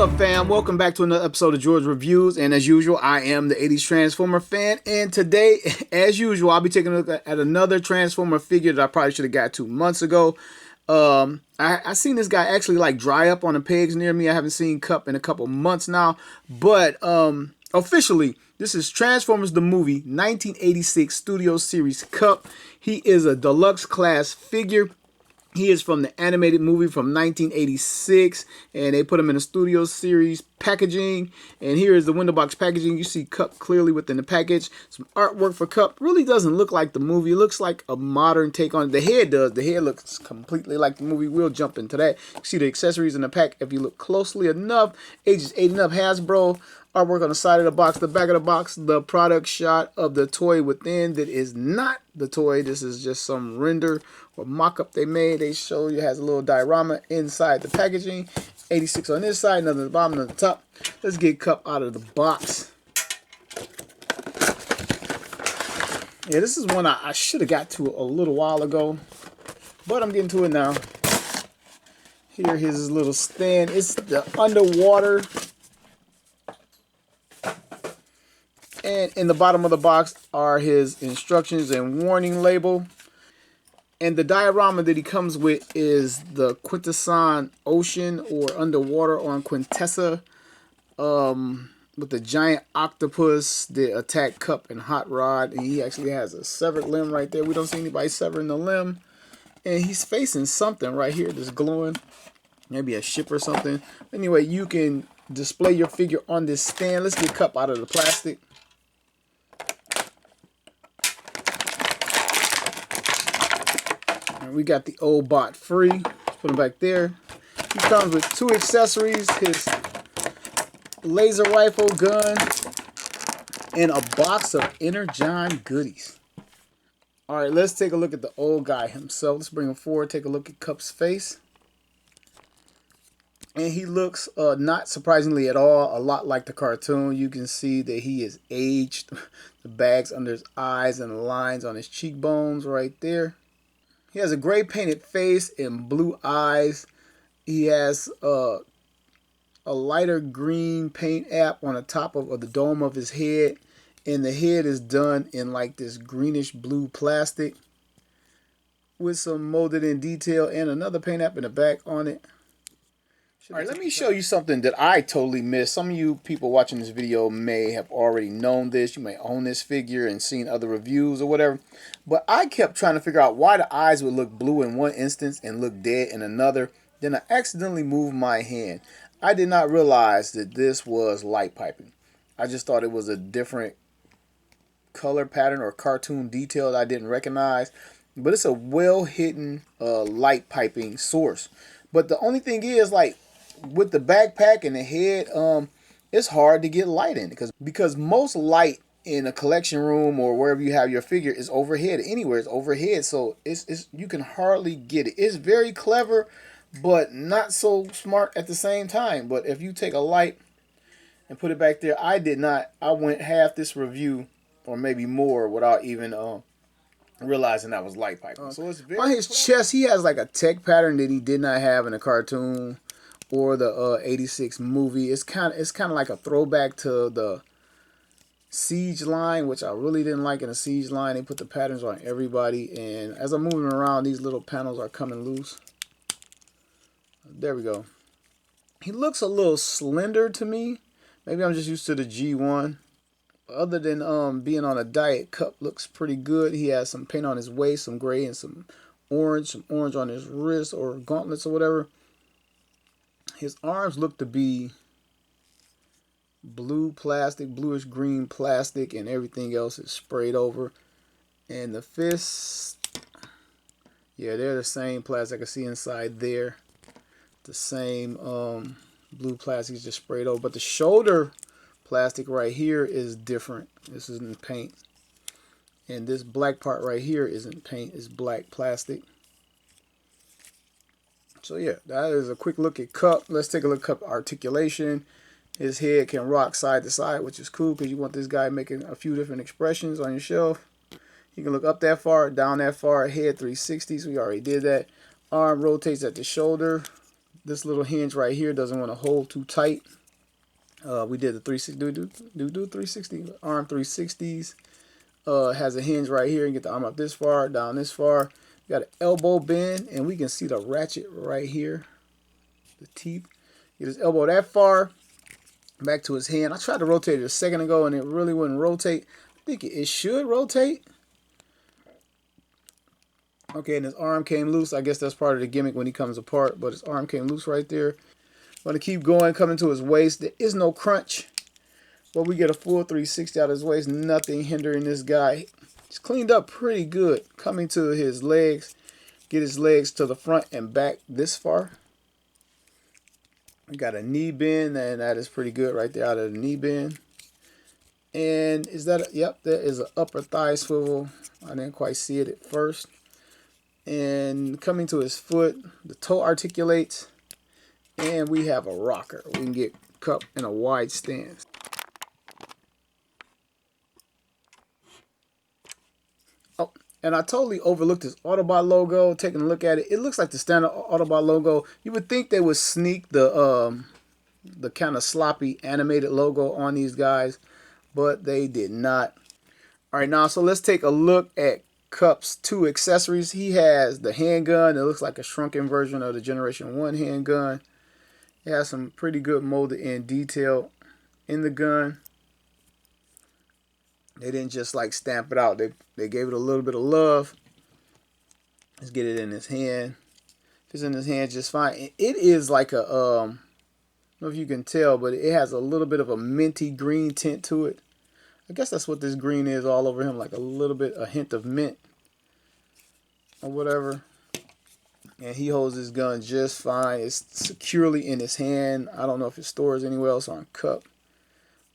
up, fam? Welcome back to another episode of George Reviews. And as usual, I am the 80s Transformer fan. And today, as usual, I'll be taking a look at another Transformer figure that I probably should have got 2 months ago. I seen this guy actually like dry up on the pegs near me. I haven't seen KUP in a couple months now. But officially, this is Transformers the movie 1986 Studio Series KUP. He is a deluxe class figure. He is from the animated movie from 1986, and they put him in a Studio Series packaging. And here is the window box packaging. You see KUP clearly within the package. Some artwork for KUP. Really doesn't look like the movie. It looks like a modern take on it. The head does. The head looks completely like the movie. We'll jump into that. You see the accessories in the pack if you look closely enough. Ages 8 and up, Hasbro. Artwork on the side of the box, the back of the box, the product shot of the toy within that is not the toy. This is just some render or mock-up they made. They show you it has a little diorama inside the packaging. 86 on this side, another on the bottom, another on the top. Let's get KUP out of the box. Yeah, this is one I should have got to a little while ago, but I'm getting to it now. Here, here's his little stand. It's the underwater. And in the bottom of the box are his instructions and warning label. And the diorama that he comes with is the Quintesson Ocean or underwater on Quintessa, with the giant octopus that attacked KUP and Hot Rod. And he actually has a severed limb right there. We don't see anybody severing the limb. And he's facing something right here that's glowing. Maybe a ship or something. Anyway, you can display your figure on this stand. Let's get KUP out of the plastic. We got the old bot free. Let's put him back there. He comes with 2 accessories, his laser rifle gun, and a box of Energon goodies. Alright, let's take a look at the old guy himself. Let's bring him forward, take a look at KUP's face. And he looks, not surprisingly at all, a lot like the cartoon. You can see that he is aged. The bags under his eyes and the lines on his cheekbones right there. He has a gray painted face and blue eyes. He has a lighter green paint app on the top of the dome of his head. And the head is done in like this greenish blue plastic with some molded in detail and another paint app in the back on it. Alright, let me show you something that I totally missed. Some of you people watching this video may have already known this. You may own this figure and seen other reviews or whatever. But I kept trying to figure out why the eyes would look blue in one instance and look dead in another. Then I accidentally moved my hand. I did not realize that this was light piping. I just thought it was a different color pattern or cartoon detail that I didn't recognize. But it's a well-hidden light piping source. But the only thing is, like, with the backpack and the head, it's hard to get light in because most light in a collection room or wherever you have your figure is overhead. Anywhere it's overhead, so it's you can hardly get it. It's very clever, but not so smart at the same time. But if you take a light and put it back there, I did not. I went half this review or maybe more without even realizing that was light piping. So it's very on his chest, he has like a tech pattern that he did not have in a cartoon or the 86 movie. It's kind of like a throwback to the Siege line, which I really didn't like in the Siege line. They put the patterns on everybody, and as I'm moving around, these little panels are coming loose. There we go. He looks a little slender to me. Maybe I'm just used to the G1. Other than being on a diet, KUP looks pretty good. He has some paint on his waist, some gray and some orange on his wrist or gauntlets or whatever. His arms look to be blue plastic, bluish green plastic, and everything else is sprayed over. And the fists, yeah, they're the same plastic. I can see inside there. The same blue plastic is just sprayed over. But the shoulder plastic right here is different. This isn't paint. And this black part right here isn't paint, it's black plastic. So yeah, that is a quick look at KUP. Let's take a look at KUP articulation. His head can rock side to side, which is cool because you want this guy making a few different expressions on your shelf. You can look up that far, down that far, head 360s. We already did that. Arm rotates at the shoulder. This little hinge right here doesn't want to hold too tight. We did the 360, do 360, arm 360s. Has a hinge right here. You get the arm up this far, down this far. You got an elbow bend, and we can see the ratchet right here. The teeth. Get his elbow that far. Back to his hand. I tried to rotate it a second ago, and it really wouldn't rotate. I think it should rotate. Okay, and his arm came loose. I guess that's part of the gimmick when he comes apart, but his arm came loose right there. I'm going to keep going, coming to his waist. There is no crunch, but we get a full 360 out of his waist. Nothing hindering this guy. He's cleaned up pretty good. Coming to his legs. Get his legs to the front and back this far. We got a knee bend, and that is pretty good right there out of the knee bend. And is that, yep, there is an upper thigh swivel. I didn't quite see it at first. And coming to his foot, the toe articulates, and we have a rocker. We can get KUP in a wide stance. Oh, and I totally overlooked this Autobot logo. Taking a look at it, it looks like the standard Autobot logo. You would think they would sneak the kind of sloppy animated logo on these guys, but they did not. All right, now so let's take a look at KUP's two accessories. He has the handgun. It looks like a shrunken version of the Generation 1 handgun. It has some pretty good molded in detail in the gun. They didn't just like stamp it out. They gave it a little bit of love. Let's get it in his hand. It's in his hand just fine. It is like a, I don't know if you can tell, but it has a little bit of a minty green tint to it. I guess that's what this green is all over him, like a little bit, a hint of mint or whatever. And he holds his gun just fine. It's securely in his hand. I don't know if it stores anywhere else on KUP.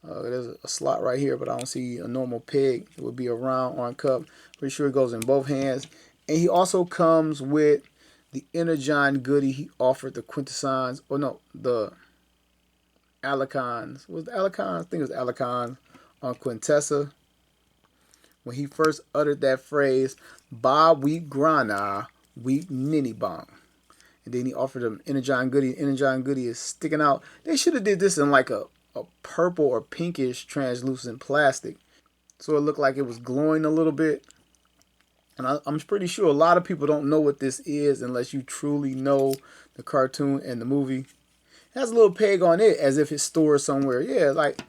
There's a slot right here, but I don't see a normal peg. It would be around on KUP. Pretty sure it goes in both hands. And he also comes with the Energon goodie. He offered the Quintessons, or no, the Alicons. Was the Alicons? I think it was Alicons on Quintessa. When he first uttered that phrase, "Ba weep grana, weep ninny bong." And then he offered them Energon goodie. Energon goodie is sticking out. They should have did this in like a purple or pinkish translucent plastic, so it looked like it was glowing a little bit. And I'm pretty sure a lot of people don't know what this is unless you truly know the cartoon and the movie. It has a little peg on it as if it's stored somewhere. Yeah, like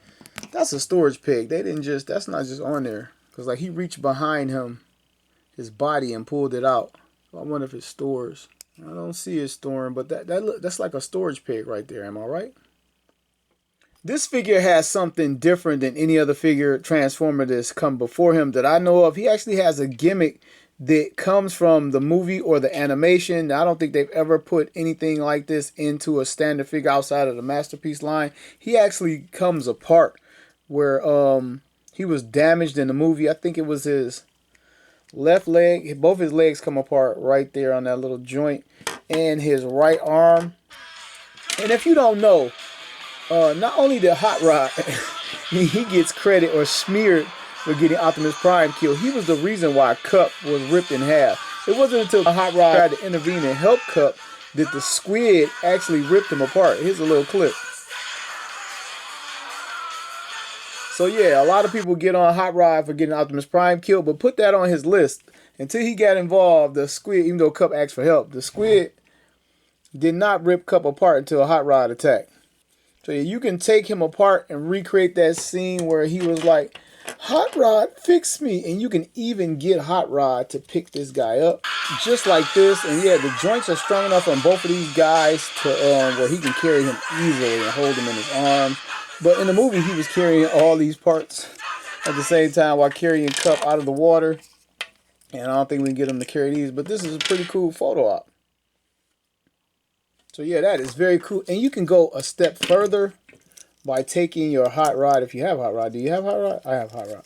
that's a storage peg. They didn't just, that's not just on there. Because like he reached behind him, his body, and pulled it out. So I wonder if it stores. I don't see it storing, but that's like a storage peg right there. Am I right? This figure has something different than any other figure Transformer that's come before him that I know of. He actually has a gimmick that comes from the movie or the animation. I don't think they've ever put anything like this into a standard figure outside of the Masterpiece line. He actually comes apart where he was damaged in the movie. I think it was his left leg. Both his legs come apart right there on that little joint, and his right arm. And if you don't know, not only did Hot Rod he gets credit or smeared for getting Optimus Prime killed, he was the reason why KUP was ripped in half. It wasn't until Hot Rod tried to intervene and help KUP that the squid actually ripped him apart. Here's a little clip. So yeah, a lot of people get on Hot Rod for getting Optimus Prime killed, but put that on his list. Until he got involved, the squid, even though KUP asked for help, the squid did not rip KUP apart until Hot Rod attacked. So yeah, you can take him apart and recreate that scene where he was like, "Hot Rod, fix me." And you can even get Hot Rod to pick this guy up just like this. And yeah, the joints are strong enough on both of these guys to where he can carry him easily and hold him in his arms. But in the movie, he was carrying all these parts at the same time while carrying KUP out of the water. And I don't think we can get him to carry these, but this is a pretty cool photo op. So yeah, that is very cool. And you can go a step further by taking your Hot Rod. If you have Hot Rod, do you have Hot Rod? I have Hot Rod.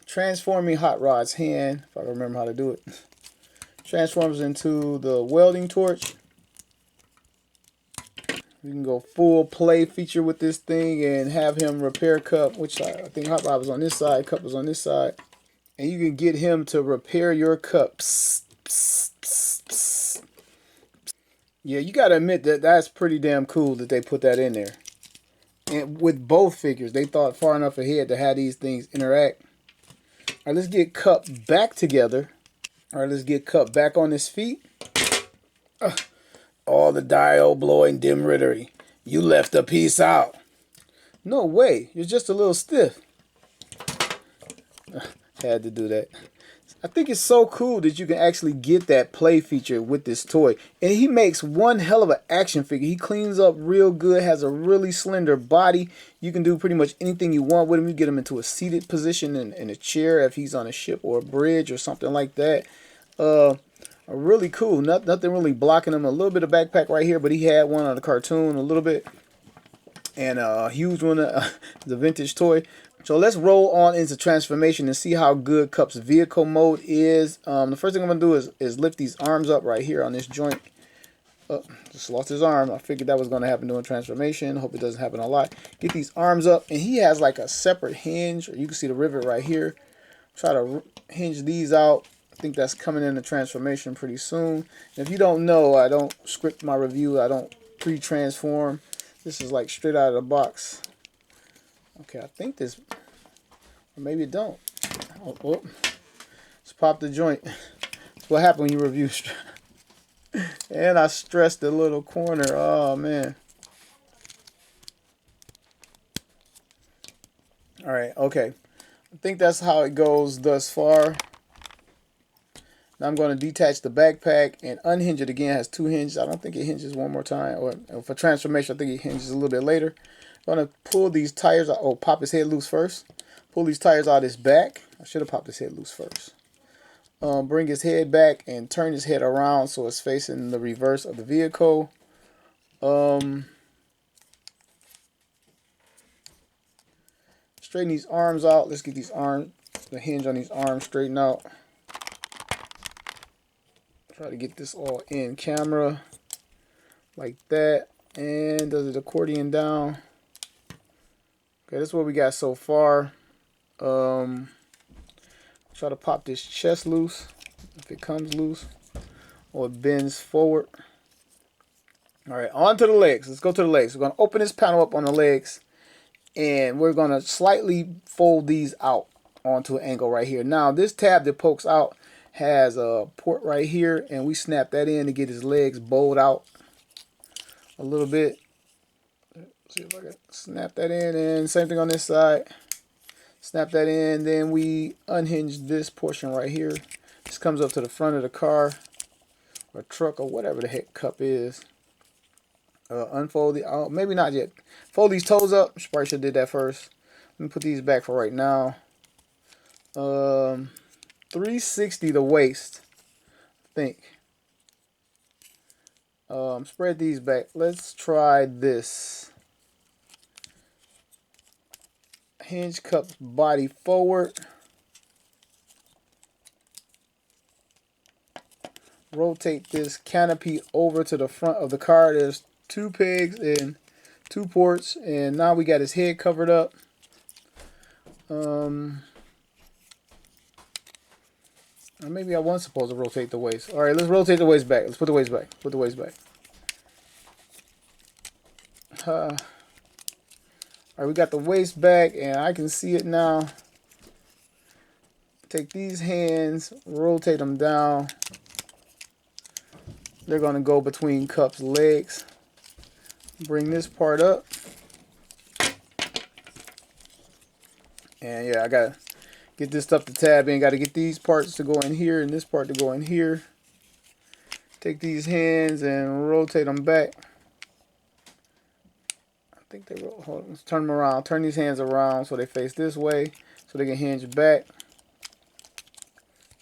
Transforming Hot Rod's hand, if I can remember how to do it, transforms into the welding torch. You can go full play feature with this thing and have him repair KUP, which I think Hot Rod was on this side, KUP was on this side. And you can get him to repair your KUP. Psst, psst, psst, psst. Yeah, you gotta admit that that's pretty damn cool that they put that in there. And with both figures, they thought far enough ahead to have these things interact. All right, let's get Cup back together. All right, let's get Cup back on his feet. All the dio blowing dim rittery. You left a piece out. No way, you're just a little stiff. Had to do that. I think it's so cool that you can actually get that play feature with this toy. And he makes one hell of an action figure. He cleans up real good, has a really slender body. You can do pretty much anything you want with him. You get him into a seated position in a chair if he's on a ship or a bridge or something like that. Really cool. Nothing really blocking him. A little bit of backpack right here, but he had one on the cartoon a little bit. And a huge one, the vintage toy. So let's roll on into transformation and see how good Cup's vehicle mode is. The first thing I'm going to do is lift these arms up right here on this joint. Just lost his arm. I figured that was going to happen during transformation. Hope it doesn't happen a lot. Get these arms up. And he has like a separate hinge. You can see the rivet right here. Try to hinge these out. I think that's coming into transformation pretty soon. And if you don't know, I don't script my review. I don't pre-transform. This is like straight out of the box. Okay, I think this, or maybe it don't. Oh, let's pop the joint. That's what happened when you review. And I stressed the little corner. Oh, man. All right, okay. I think that's how it goes thus far. Now I'm going to detach the backpack and unhinge it again. It has two hinges. I don't think it hinges one more time. Or for transformation, I think it hinges a little bit later. I'm going to pull these tires out. Oh, pop his head loose first. Pull these tires out of his back. I should have popped his head loose first. Bring his head back and turn his head around so it's facing the reverse of the vehicle. Straighten these arms out. Let's get these arms, the hinge on these arms straightened out. Try to get this all in camera like that. And does it accordion down? Okay, that's what we got so far. Try to pop this chest loose if it comes loose or it bends forward. All right, on to the legs. Let's go to the legs. We're going to open this panel up on the legs and we're going to slightly fold these out onto an angle right here. Now, this tab that pokes out has a port right here and we snap that in to get his legs bowed out a little bit. See if I can snap that in, and same thing on this side. Snap that in, then we unhinge this portion right here. This comes up to the front of the car or truck or whatever the heck Cup is. Unfold the, maybe not yet. Fold these toes up. Probably should have did that first. Let me put these back for right now. 360 the waist, I think. Spread these back. Let's try this. Hinge Cup's body forward. Rotate this canopy over to the front of the car. There's two pegs and two ports, and now we got his head covered up. Maybe I wasn't supposed to rotate the waist. All right, let's rotate the waist back. Let's put the waist back. Put the waist back. All right, we got the waist back, and I can see it now. Take these hands, rotate them down. They're going to go between Cup's legs. Bring this part up. And yeah, I got to get this stuff to tab in. Got to get these parts to go in here and this part to go in here. Take these hands and rotate them back. I think they will. Hold on, let's turn them around. Turn these hands around so they face this way so they can hinge back.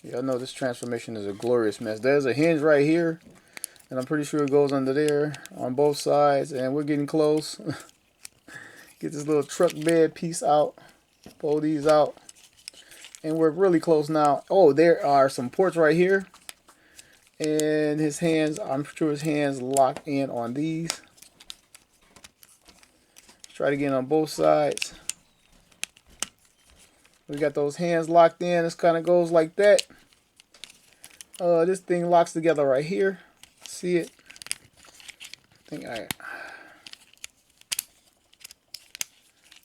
Yeah, I know this transformation is a glorious mess. There's a hinge right here, and I'm pretty sure it goes under there on both sides, and we're getting close. Get this little truck bed piece out. Pull these out. And we're really close now. Oh, there are some ports right here. And his hands, I'm sure his hands lock in on these. Try to get on both sides. We got those hands locked in. This kind of goes like that. This thing locks together right here. See it?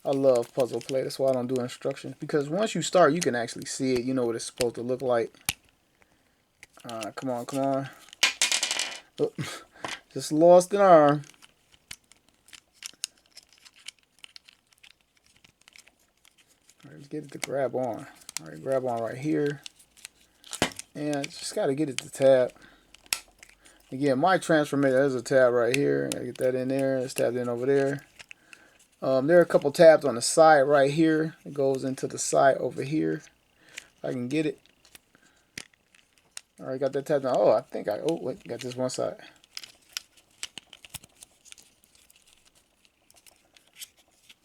I love puzzle play. That's why I don't do instructions, because once you start, you can actually see it. You know what it's supposed to look like. Come on, come on. Oh, just lost an arm. All right, let's get it to grab on. All right, grab on right here. And just got to get it to tab. Again, my transformation, there's a tab right here. I get that in there. It's tabbed in over there. There are a couple tabs on the side right here. It goes into the side over here. If I can get it. All right, got that tab down. Oh, wait, got this one side.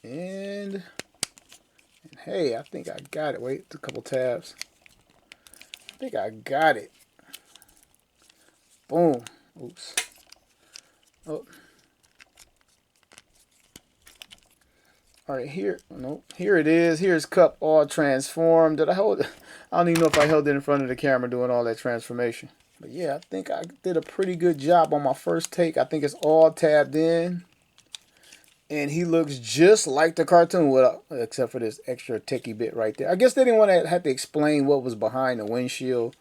And hey, I think I got it. Wait, a couple tabs. I think I got it. Boom. Oops. Oh. All right, here. Nope. Here it is. Here's Cup all transformed. Did I hold it? I don't even know if I held it in front of the camera doing all that transformation. But yeah, I think I did a pretty good job on my first take. I think it's all tabbed in. And he looks just like the cartoon, except for this extra techie bit right there. I guess they didn't want to have to explain what was behind the windshield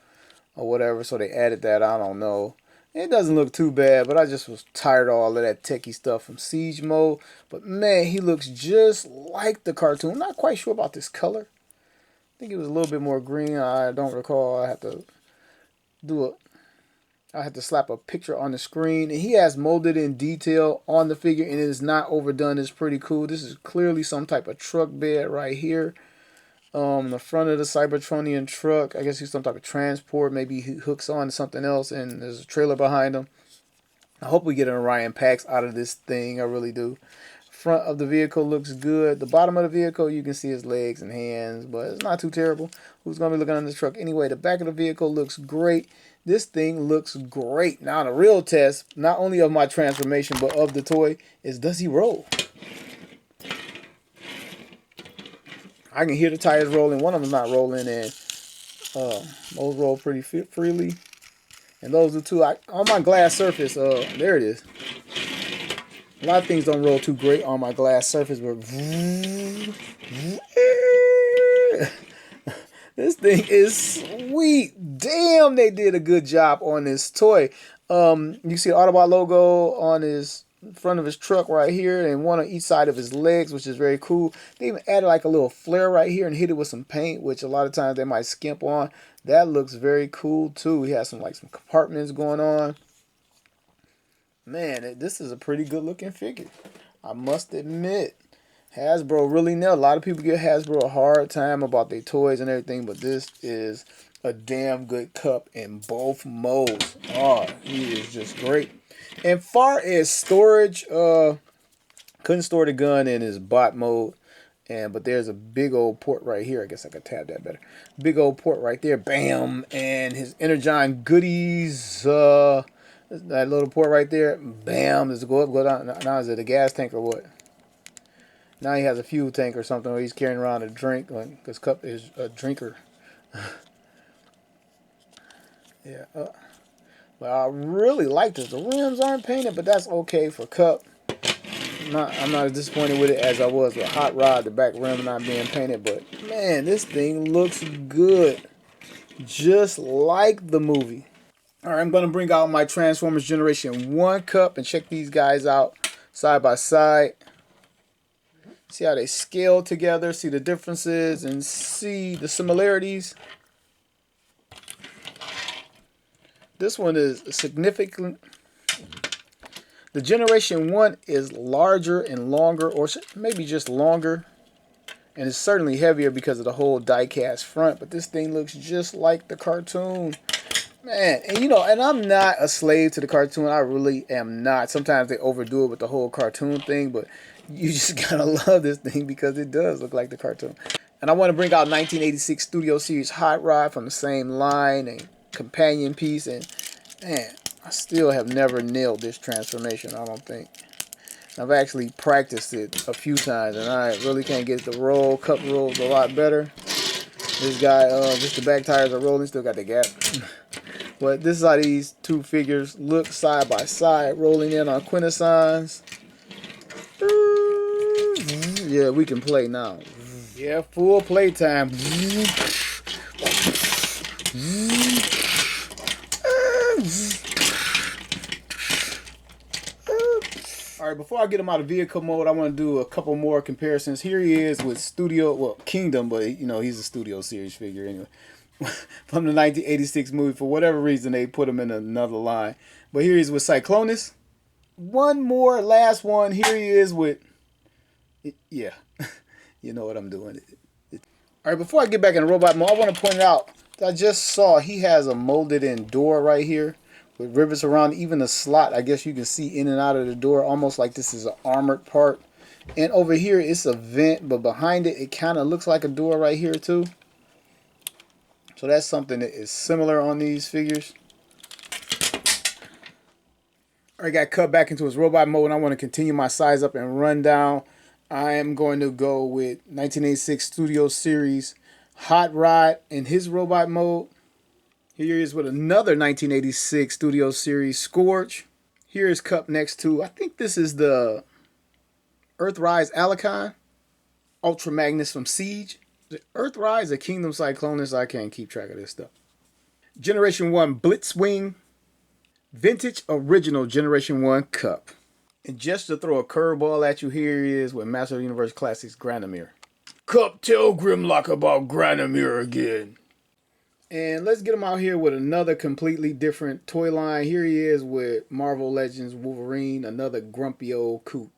or whatever, so they added that. I don't know. It doesn't look too bad, but I just was tired of all of that techie stuff from Siege Mode. But man, he looks just like the cartoon. I'm not quite sure about this color. I think it was a little bit more green. I don't recall. I have to slap a picture on the screen. And he has molded in detail on the figure, and it is not overdone. It's pretty cool. This is clearly some type of truck bed right here. The front of the Cybertronian truck. I guess he's some type of transport. Maybe he hooks on to something else, and there's a trailer behind him. I hope we get an Orion Pax out of this thing. I really do. Front of the vehicle looks good. The bottom of the vehicle, you can see his legs and hands, but it's not too terrible. Who's going to be looking on this truck? Anyway, the back of the vehicle looks great. This thing looks great. Now, the real test, not only of my transformation, but of the toy, is does he roll? I can hear the tires rolling. One of them's not rolling, and those roll pretty freely. And those are two. On my glass surface, there it is. A lot of things don't roll too great on my glass surface, but this thing is sweet. Damn, they did a good job on this toy. You see the Autobot logo on his front of his truck right here, and one on each side of his legs, which is very cool. They even added like a little flare right here and hit it with some paint, which a lot of times they might skimp on. That looks very cool too. He has some compartments going on. Man, this is a pretty good looking figure, I must admit. Hasbro really nailed. A lot of people give Hasbro a hard time about their toys and everything, but this is a damn good Cup in both modes. Oh, he is just great. And far as storage, couldn't store the gun in his bot mode, but there's a big old port right here. I guess I could tab that better. Big old port right there. Bam! And his Energon goodies. That little port right there. Bam! Does it go up, go down? Now is it a gas tank or what? Now he has a fuel tank or something where he's carrying around a drink, because Cup is a drinker. Yeah. But I really like this. The rims aren't painted, but that's okay for Cup. I'm not as disappointed with it as I was with Hot Rod, the back rim not being painted. But man, this thing looks good, just like the movie. All right, I'm going to bring out my Transformers Generation 1 Cup and check these guys out side by side. See how they scale together, see the differences, and see the similarities. This one is significant. The Generation 1 is larger and longer, or maybe just longer. And it's certainly heavier because of the whole die-cast front. But this thing looks just like the cartoon. Man, and and I'm not a slave to the cartoon. I really am not. Sometimes they overdo it with the whole cartoon thing. But you just gotta love this thing because it does look like the cartoon. And I want to bring out 1986 Studio Series Hot Rod from the same line and companion piece. And man, I still have never nailed this transformation, I don't think. I've actually practiced it a few times, and I really can't get the roll. Cup rolls a lot better. This guy, just the back tires are rolling, still got the gap. But this is how these two figures look side by side, rolling in on Quintessons. Yeah, we can play now. Yeah, full playtime. All right, before I get him out of vehicle mode, I want to do a couple more comparisons. Here he is with Kingdom, but you know, he's a Studio Series figure anyway. From the 1986 movie. For whatever reason, they put him in another line. But here he is with Cyclonus. One more, last one. Here he is with, yeah, you know what I'm doing. All right, before I get back in the robot mode, I want to point out that I just saw he has a molded in door right here with rivets around even the slot. I guess you can see in and out of the door, almost like this is an armored part. And over here, it's a vent, but behind it, it kind of looks like a door right here too. So that's something that is similar on these figures. I got cut back into his robot mode, and I want to continue my size up and run down. I am going to go with 1986 Studio Series Hot Rod in his robot mode. Here he is with another 1986 Studio Series Scourge. Here is Cup next to, I think this is the Earthrise Alicon. Ultra Magnus from Siege. The Earthrise, the Kingdom Cyclonus, I can't keep track of this stuff. Generation 1 Blitzwing. Vintage Original Generation 1 Cup. And just to throw a curveball at you, here he is with Master of the Universe Classics Granomir. Cup, tell Grimlock about Granomir again. And let's get him out here with another completely different toy line. Here he is with Marvel Legends Wolverine, another grumpy old coot.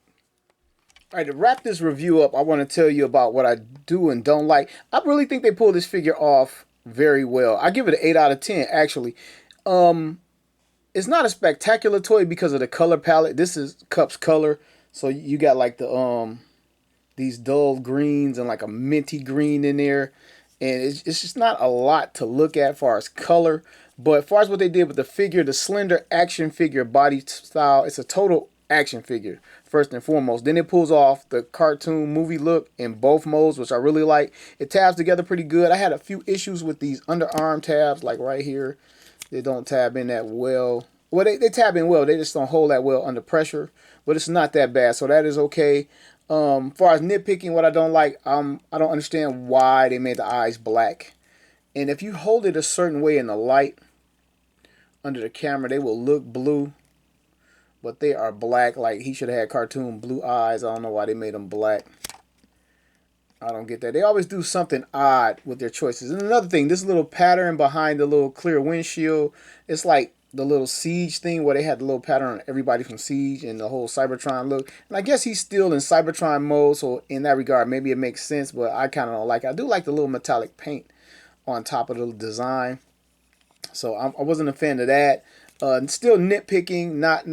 All right, to wrap this review up, I want to tell you about what I do and don't like. I really think they pulled this figure off very well. I give it an 8 out of 10, actually. It's not a spectacular toy because of the color palette. This is Cup's color. So you got like the these dull greens and like a minty green in there. And it's just not a lot to look at as far as color. But as far as what they did with the figure, the slender action figure body style, it's a total action figure, first and foremost. Then it pulls off the cartoon movie look in both modes, which I really like. It tabs together pretty good. I had a few issues with these underarm tabs, like right here. They don't tab in that well. Well, they tab in well. They just don't hold that well under pressure. But it's not that bad, so that is okay. Far as nitpicking, what I don't like, I don't understand why they made the eyes black. And if you hold it a certain way in the light under the camera, they will look blue. But they are black. Like he should have had cartoon blue eyes. I don't know why they made them black. I don't get that. They always do something odd with their choices. And another thing, this little pattern behind the little clear windshield, it's like the little Siege thing where they had the little pattern on everybody from Siege and the whole Cybertron look. And I guess he's still in Cybertron mode, so in that regard, maybe it makes sense, but I kind of don't like it. I do like the little metallic paint on top of the design. So I wasn't a fan of that. Still nitpicking, not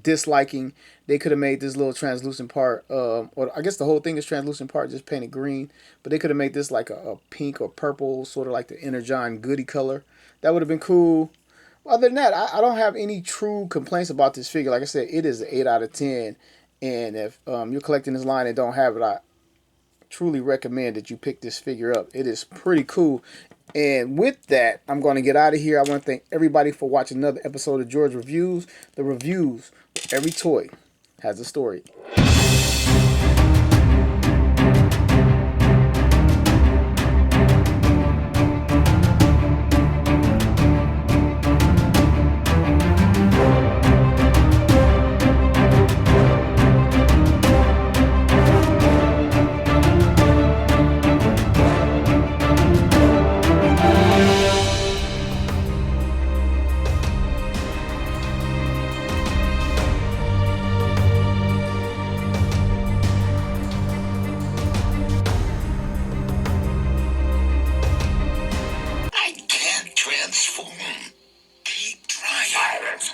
disliking. They could have made this little translucent part, or I guess the whole thing is translucent part, just painted green. But they could have made this like a pink or purple, sort of like the Energon Goody color. That would have been cool. Other than that, I don't have any true complaints about this figure. Like I said, it is an 8 out of 10. And if you're collecting this line and don't have it, I truly recommend that you pick this figure up. It is pretty cool. And with that, I'm going to get out of here. I want to thank everybody for watching another episode of George Reviews. The reviews, every toy has a story.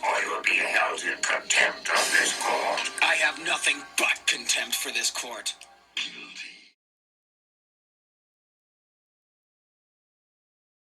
Or you'll be held in contempt of this court. I have nothing but contempt for this court.